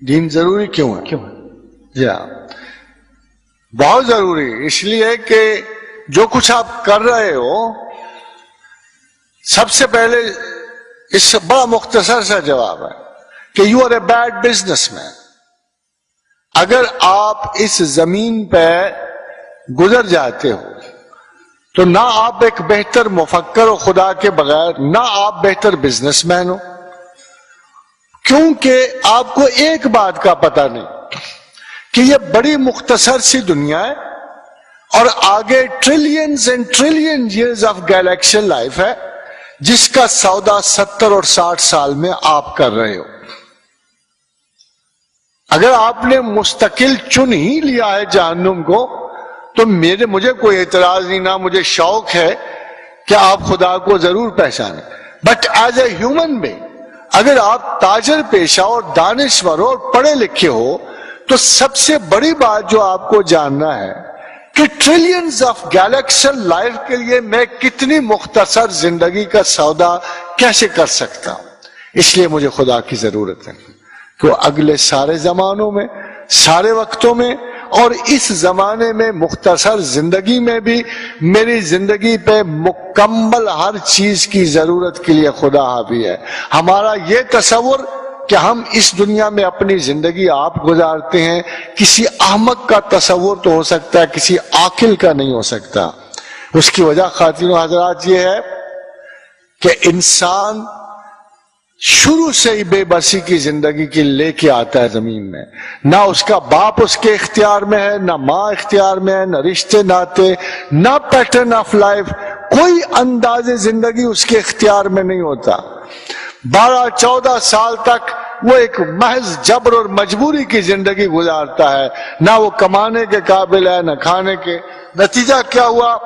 دین ضروری کیوں ہے؟ کیوں؟ جی ہاں، بہت ضروری، اس لیے کہ جو کچھ آپ کر رہے ہو، سب سے پہلے اس سے بڑا مختصر سا جواب ہے کہ you are a bad businessman. اگر آپ اس زمین پہ گزر جاتے ہو تو نہ آپ ایک بہتر مفکر ہو خدا کے بغیر، نہ آپ بہتر بزنس مین ہو، کیونکہ آپ کو ایک بات کا پتہ نہیں کہ یہ بڑی مختصر سی دنیا ہے اور آگے trillions and trillion years of Galaxy life ہے، جس کا سودا 70 اور 60 سال میں آپ کر رہے ہو۔ اگر آپ نے مستقل چن ہی لیا ہے جہنم کو تو مجھے کوئی اعتراض نہیں، نہ مجھے شوق ہے کہ آپ خدا کو ضرور پہچانیں، but as a human being اگر آپ تاجر پیشہ اور دانشور اور پڑھے لکھے ہو تو سب سے بڑی بات جو آپ کو جاننا ہے کہ ٹریلینز آف گیلیکسی لائف کے لیے میں کتنی مختصر زندگی کا سودا کیسے کر سکتا ہوں۔ اس لیے مجھے خدا کی ضرورت ہے کہ اگلے سارے زمانوں میں، سارے وقتوں میں اور اس زمانے میں مختصر زندگی میں بھی میری زندگی پہ مکمل ہر چیز کی ضرورت کے لیے خدا حاوی ہے۔ ہمارا یہ تصور کہ ہم اس دنیا میں اپنی زندگی آپ گزارتے ہیں، کسی احمق کا تصور تو ہو سکتا ہے، کسی عاقل کا نہیں ہو سکتا۔ اس کی وجہ خواتین و حضرات یہ ہے کہ انسان شروع سے ہی بے بسی کی زندگی کی لے کے آتا ہے زمین میں، نہ اس کا باپ اس کے اختیار میں ہے، نہ ماں اختیار میں ہے، نہ رشتے ناتے، نہ پیٹرن آف لائف، کوئی انداز زندگی اس کے اختیار میں نہیں ہوتا۔ 12-14 سال تک وہ ایک محض جبر اور مجبوری کی زندگی گزارتا ہے، نہ وہ کمانے کے قابل ہے نہ کھانے کے۔ نتیجہ کیا ہوا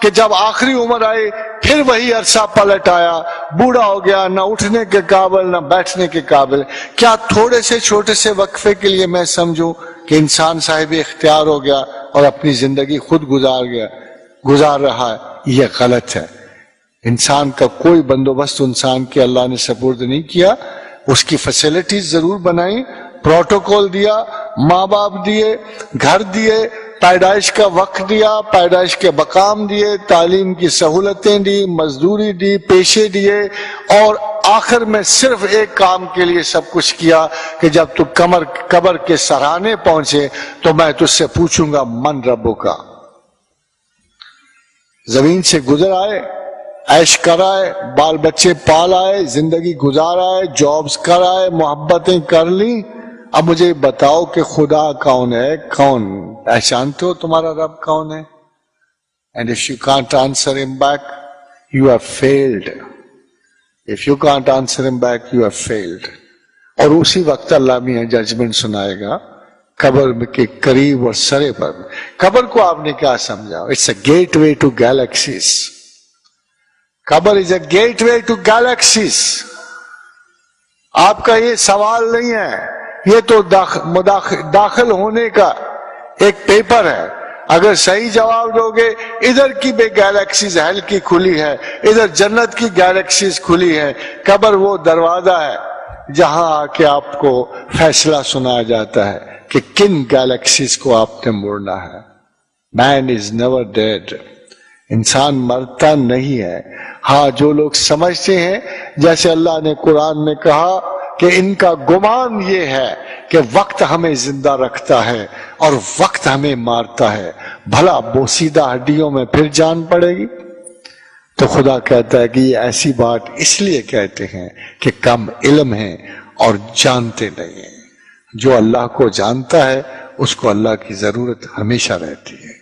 کہ جب آخری عمر آئی پھر وہی عرصہ پلٹ آیا، بوڑھا ہو گیا، نہ اٹھنے کے قابل نہ بیٹھنے کے قابل۔ کیا تھوڑے سے چھوٹے سے وقفے کے لیے میں سمجھوں کہ انسان صاحب اختیار ہو گیا اور اپنی زندگی خود گزار رہا ہے؟ یہ غلط ہے۔ انسان کا کوئی بندوبست انسان کے اللہ نے سپرد نہیں کیا، اس کی فیسلٹیز ضرور بنائی، پروٹوکول دیا، ماں باپ دیے، گھر دیے، پیدائش کا وقت دیا، پیدائش کے مقام دیے، تعلیم کی سہولتیں دی، مزدوری دی، پیشے دیے، اور آخر میں صرف ایک کام کے لیے سب کچھ کیا کہ جب تو قبر کے سرانے پہنچے تو میں تجھ سے پوچھوں گا من ربو کا۔ زمین سے گزر آئے، عیش کر آئے، بال بچے پال آئے، زندگی گزار آئے، جابز کر آئے، محبتیں کر لیں، اب مجھے بتاؤ کہ خدا کون ہے؟ کون پہچانتے ہو تمہارا رب کون ہے؟ And if you can't answer him back, you have failed. If you can't answer him back, you have failed. اور اسی وقت اللہ میاں ججمنٹ سنائے گا قبر کے قریب اور سرے پر۔ قبر کو آپ نے کیا سمجھا؟ It's a gateway to galaxies. قبر is a gateway to galaxies. آپ کا یہ سوال نہیں ہے، یہ تو داخل ہونے کا ایک پیپر ہے۔ اگر صحیح جواب دو گے ادھر کی بھی گیلیکسیز ہیل کی کھلی ہے، ادھر جنت کی گیلیکسیز کھلی ہے۔ قبر وہ دروازہ ہے جہاں آ کے آپ کو فیصلہ سنایا جاتا ہے کہ کن گیلیکسیز کو آپ نے مڑنا ہے۔ مین از نیور ڈیڈ، انسان مرتا نہیں ہے۔ ہاں، جو لوگ سمجھتے ہیں جیسے اللہ نے قرآن میں کہا کہ ان کا گمان یہ ہے کہ وقت ہمیں زندہ رکھتا ہے اور وقت ہمیں مارتا ہے، بھلا بوسیدہ ہڈیوں میں پھر جان پڑے گی؟ تو خدا کہتا ہے کہ یہ ایسی بات اس لیے کہتے ہیں کہ کم علم ہیں اور جانتے نہیں ہیں۔ جو اللہ کو جانتا ہے اس کو اللہ کی ضرورت ہمیشہ رہتی ہے۔